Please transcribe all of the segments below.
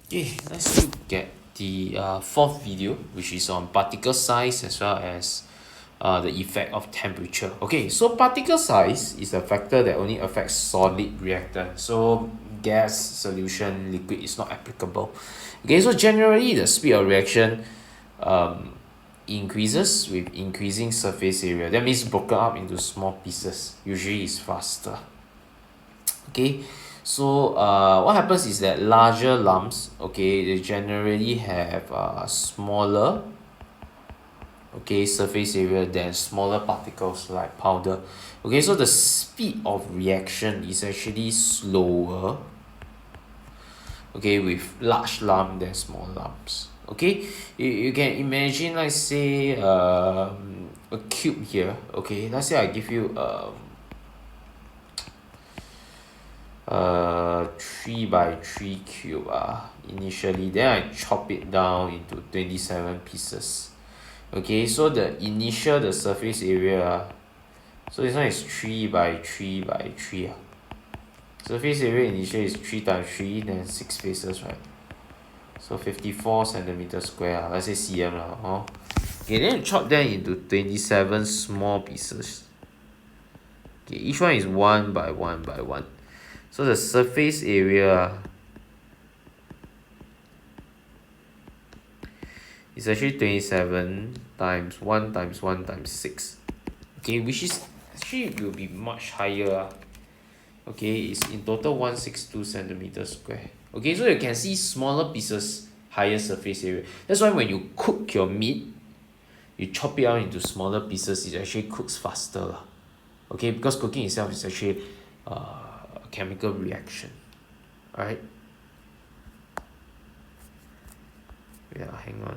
Okay, let's look at the fourth video, which is on particle size as well as the effect of temperature. Okay, so particle size is a factor that only affects solid reactor. So gas, solution, liquid is not applicable. Okay, so generally the speed of reaction um, increases with increasing surface area. That means broken up into small pieces. Usually is faster. Okay, so what happens is that larger lumps, okay, they generally have smaller, okay, surface area than smaller particles like powder. Okay, so the speed of reaction is actually slower, okay, with large lump than small lumps. Okay, you can imagine, let's say a cube here. Okay, let's say I give you 3 by 3 cube initially, then I chop it down into 27 pieces. Okay, so the initial, the surface area so this one is 3 by 3 by 3 surface area initial is 3 times 3, then 6 faces, right? So 54 centimeters square let's say cm okay, then you chop them into 27 small pieces. Okay, each one is 1 by 1 by 1. So the surface area is actually 27 times 1 times 1 times 6. Okay, which is actually will be much higher. Okay, it's in total 162 centimeters square. Okay, so you can see smaller pieces, higher surface area. That's why when you cook your meat, you chop it out into smaller pieces, it actually cooks faster. Okay, because cooking itself is actually a chemical reaction. Alright. Yeah, hang on.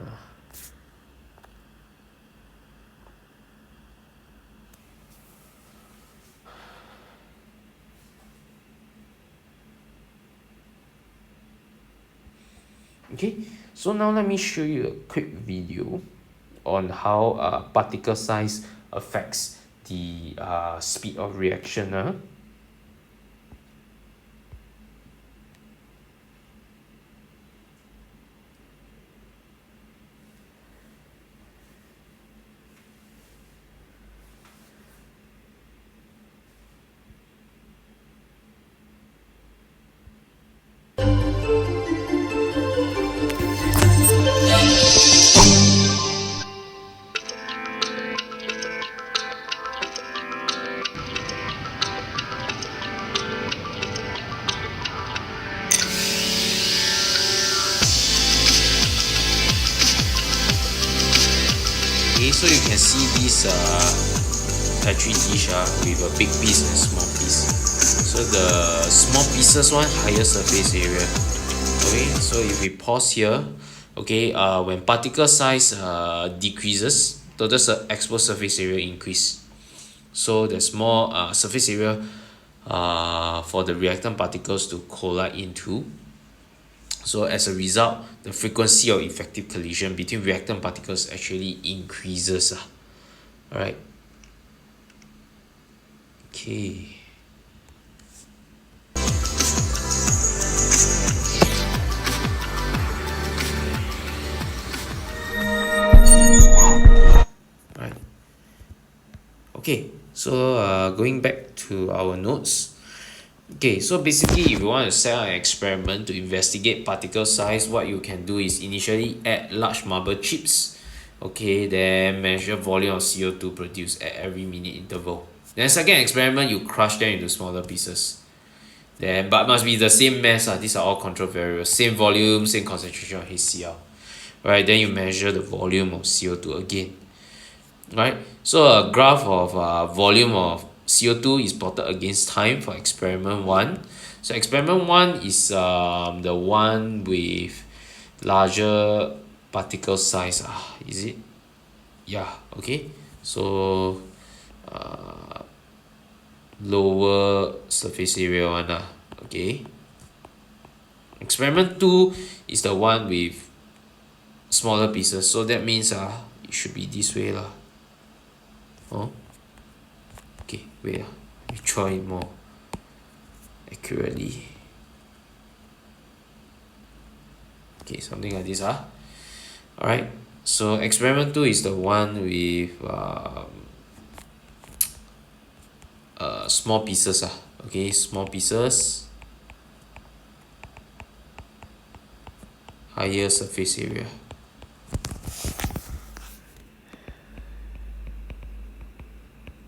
Okay, so now let me show you a quick video on how particle size affects the speed of reaction. Okay, so you can see this petri dish with a big piece and small piece. So the small pieces one higher surface area. Okay, so if we pause here, okay, when particle size decreases, total exposed surface area increase. So there's more surface area for the reactant particles to collide into. So as a result, the frequency of effective collision between reactant particles actually increases. Alright. Okay. Right. Okay, so going back to our notes. Okay, so basically if you want to set up an experiment to investigate particle size, what you can do is initially add large marble chips, okay, then measure volume of CO2 produced at every minute interval. Then second experiment, you crush them into smaller pieces. Then but must be the same mass. These are all control variables, same volume, same concentration of HCl. Right, then you measure the volume of CO2 again. Right, so a graph of volume of CO2 is plotted against time for experiment 1. So experiment 1 is the one with larger particle size. Is it? Yeah, okay. So lower surface area one. Okay. Experiment 2 is the one with smaller pieces. So that means it should be this way lah. Oh, okay, wait, let me draw it more accurately. Okay, something like this. All right. So experiment 2 is the one with small pieces. Okay, small pieces, higher surface area.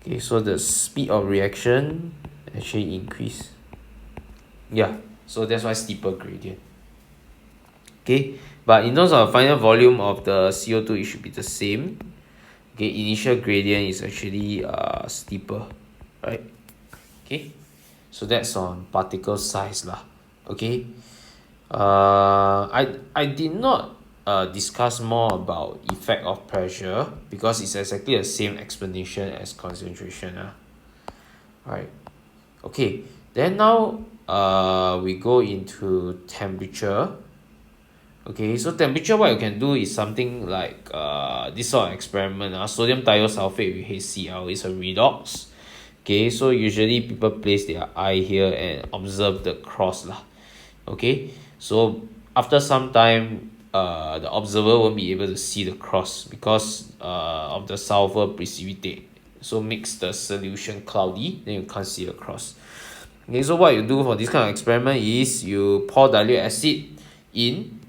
Okay, so the speed of reaction actually increase. Yeah, so that's why steeper gradient. Okay, but in terms of final volume of the CO2, it should be the same. Okay, initial gradient is actually steeper, right? Okay, so that's on particle size lah. Okay, I did not discuss more about effect of pressure because it's exactly the same explanation as concentration. Right. Okay, then now we go into temperature. Okay, so temperature, what you can do is something like this sort of experiment. Sodium thiosulfate with HCl is a redox. Okay, so usually people place their eye here and observe the cross lah. Okay, so after some time the observer won't be able to see the cross because of the sulfur precipitate, so makes the solution cloudy, then you can't see the cross. Okay, so what you do for this kind of experiment is you pour dilute acid in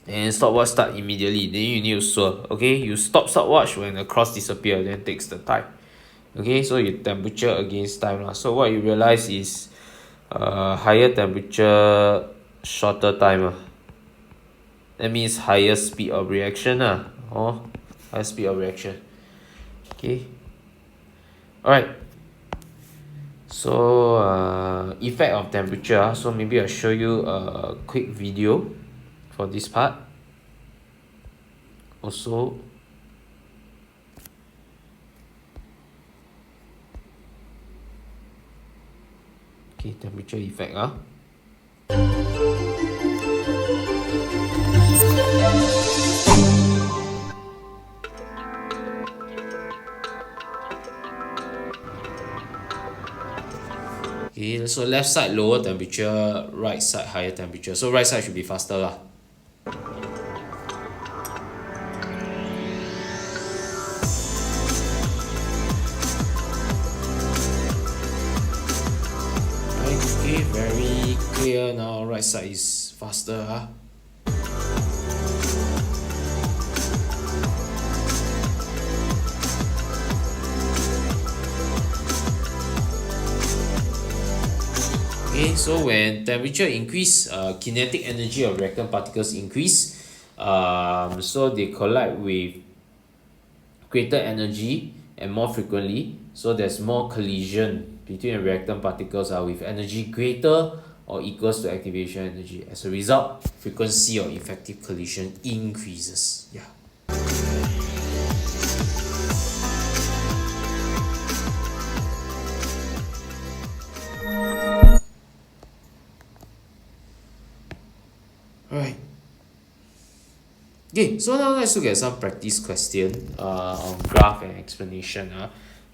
and stopwatch start immediately, then you need to swirl. Okay, you stopwatch when the cross disappear, then takes the time. Okay, so you temperature against time lah. So what you realize is higher temperature, shorter time. That means higher speed of reaction higher speed of reaction. Okay, alright. So effect of temperature. So maybe I'll show you a quick video for this part. Also, okay, temperature effect. Okay, so left side lower temperature, right side higher temperature. So right side should be faster lah. Okay, very clear now. Right side is faster. Okay, so when temperature increase, kinetic energy of reactant particles increase. So they collide with greater energy and more frequently. So there's more collision between the reactant particles with energy greater or equals to activation energy. As a result, frequency of effective collision increases. Yeah. Alright. Okay, so now let's look at some practice question on graph and explanation.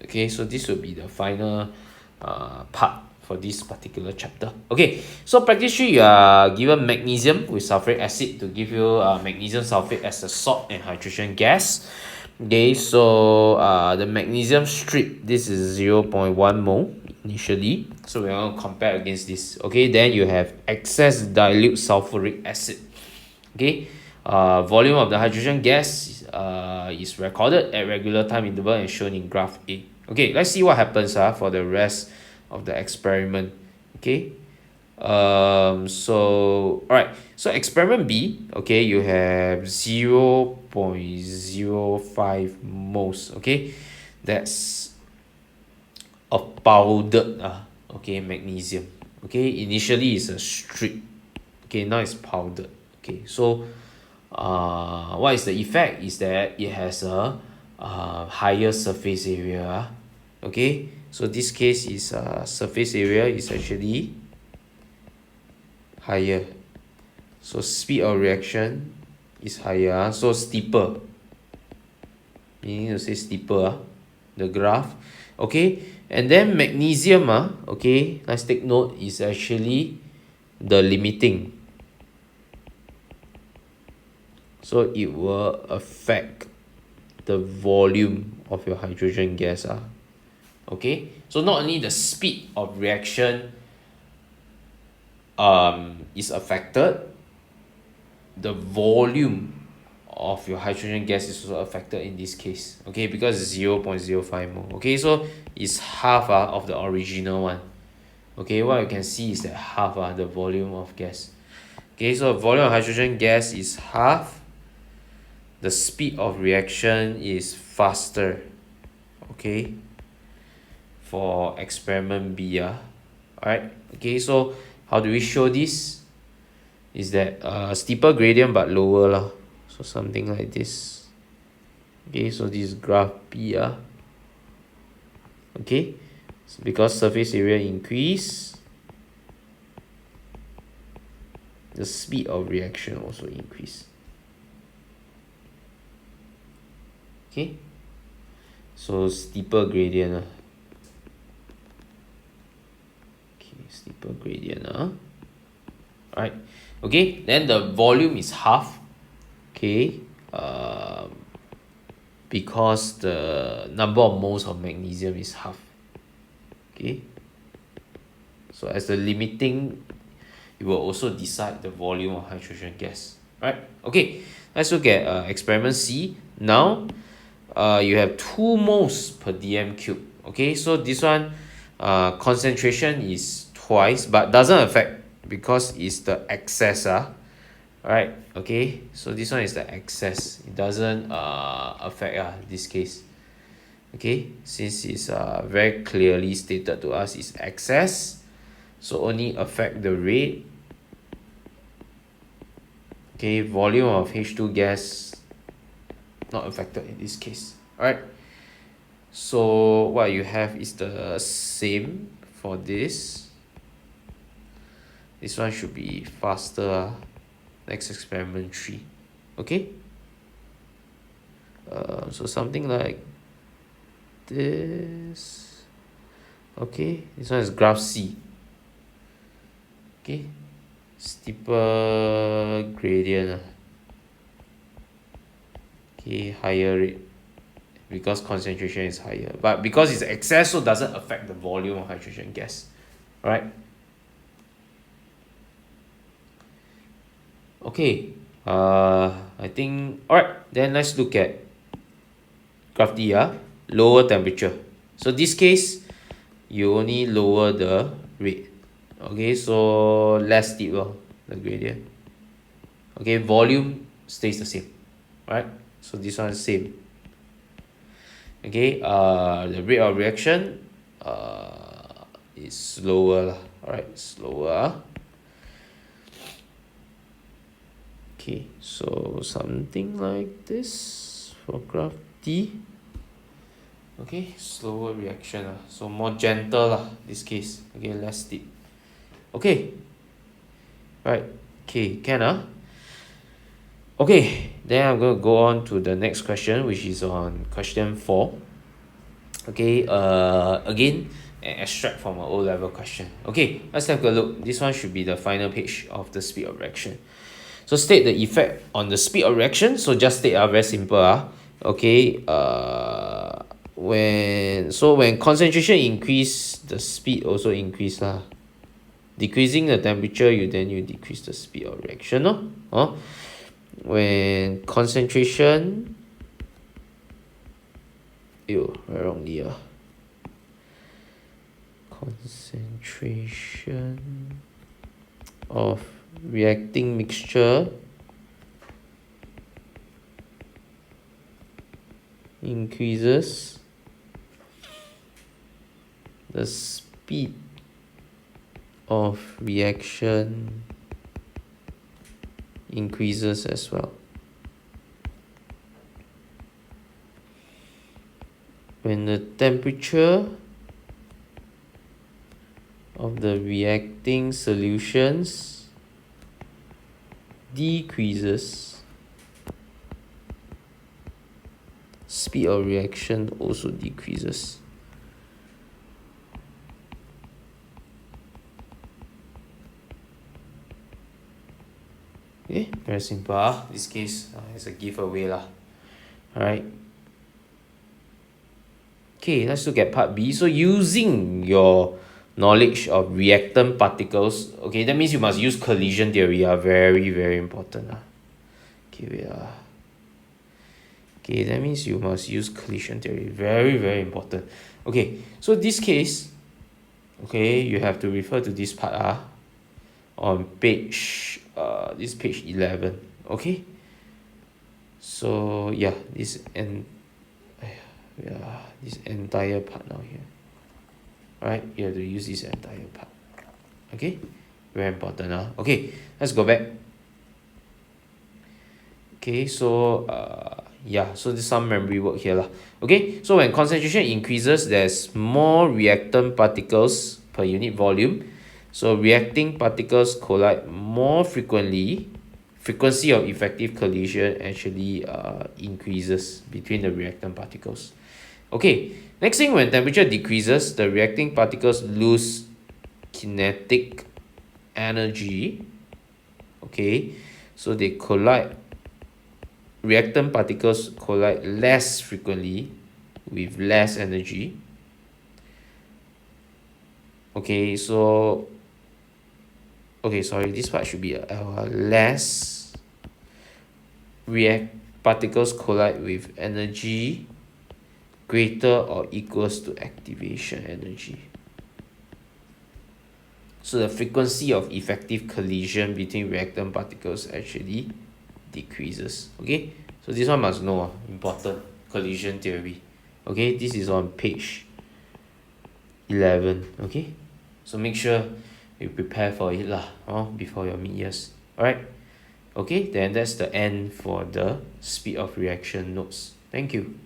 Okay, so this will be the final part for this particular chapter. Okay, so practice 3, you are given magnesium with sulfuric acid to give you magnesium sulfate as a salt and hydrogen gas. Okay, so the magnesium strip, this is 0.1 mole initially. So we're going to compare against this. Okay, then you have excess dilute sulfuric acid. Okay, volume of the hydrogen gas is recorded at regular time interval and shown in graph A. Okay, let's see what happens for the rest of the experiment. Okay, so alright, so experiment B, okay, you have 0.05 moles. Okay, that's of powdered magnesium. Okay, initially it's a strip. Okay, now it's powdered. Okay, so what is the effect is that it has a higher surface area. Okay, so this case is surface area is actually higher, so speed of reaction is higher, so steeper, meaning to say steeper the graph. Okay, and then magnesium okay, let's take note, is actually the limiting. So it will affect the volume of your hydrogen gas. Okay, so not only the speed of reaction is affected, the volume of your hydrogen gas is also affected in this case. Okay, because it's 0.05 mole. Okay, so it's half of the original one. Okay, what you can see is that half the volume of gas. Okay, so volume of hydrogen gas is half. The speed of reaction is faster. Okay, for experiment B. Alright, okay, so how do we show this? Is that steeper gradient but lower lah. So something like this. Okay, so this is graph B. Okay, so because surface area increase, the speed of reaction also increase. Okay, so steeper gradient. Okay, steeper gradient. Alright, okay, then the volume is half. Okay, because the number of moles of magnesium is half. Okay, so as the limiting, it will also decide the volume of hydrogen gas. Right? Okay, let's look at experiment C. Now, you have 2 moles per dm cube. Okay, so this one, concentration is twice, but doesn't affect because it's the excess. Alright, okay, so this one is the excess. It doesn't affect this case. Okay, since it's very clearly stated to us is excess, so only affect the rate. Okay, volume of H2 gas not affected in this case. Alright, so what you have is the same for this. This one should be faster. Next experiment 3. Okay, so something like this. Okay, this one is graph C. Okay, steeper gradient. Okay, higher rate because concentration is higher, but because it's excess, so doesn't affect the volume of hydrogen gas. All right. Okay, I think, all right, then let's look at graph D. Lower temperature. So this case, you only lower the rate. Okay, so less steep the gradient. Okay, volume stays the same. Right, so this one is same. Okay, the rate of reaction is slower. All right, slower. Okay, so something like this for graph D. Okay, slower reaction. So more gentle this case. Okay, less steep. Okay, right. Okay, can. Okay, then I'm going to go on to the next question, which is on question 4. Okay, again, an extract from an O-level question. Okay, let's have a look. This one should be the final page of the speed of reaction. So state the effect on the speed of reaction. So just state very simple. Okay, when concentration increase, the speed also increase Decreasing the temperature, you decrease the speed of reaction. When concentration, very wrongly. Concentration of reacting mixture increases, the speed of reaction increases as well. When the temperature of the reacting solutions decreases, speed of reaction also decreases. Okay, very simple. This case is a giveaway lah. Alright. Okay, let's look at part B. So using your knowledge of reactant particles, okay, that means you must use collision theory. Very, very important. Okay, wait. Okay, that means you must use collision theory. Very, very important. Okay, so this case, okay, you have to refer to this part on page this page 11. Okay, so yeah, this entire part now here. Alright, you have to use this entire part. Okay, very important. Okay, let's go back. Okay, so yeah, so there's some memory work here lah. Okay, so when concentration increases, there's more reactant particles per unit volume. So reacting particles collide more frequently. Frequency of effective collision actually increases between the reactant particles. Okay, next thing, when temperature decreases, the reacting particles lose kinetic energy. Okay, so they collide. Reactant particles collide less frequently with less energy. Okay, so sorry, this part should be less react particles collide with energy greater or equals to activation energy. So the frequency of effective collision between reactant particles actually decreases. Okay, so this one must know, important collision theory. Okay, this is on page 11. Okay, so make sure you prepare for it lah, before your mid-years. Alright, okay, then that's the end for the speed of reaction notes. Thank you.